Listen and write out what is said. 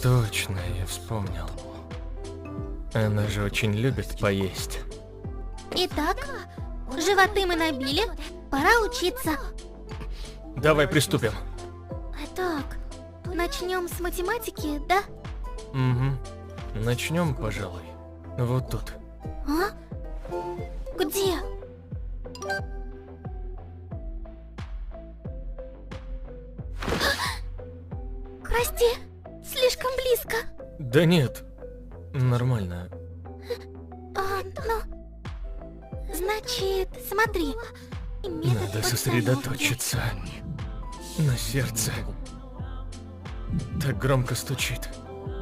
Точно, я вспомнил. Она же очень любит поесть. Итак, животы мы набили, пора учиться. Давай приступим. Так, начнем с математики, да? Угу. Начнем, пожалуй. Вот тут. А? Где? Прости, слишком близко. Да нет, нормально. Значит, смотри. Надо сосредоточиться на сердце. Так громко стучит.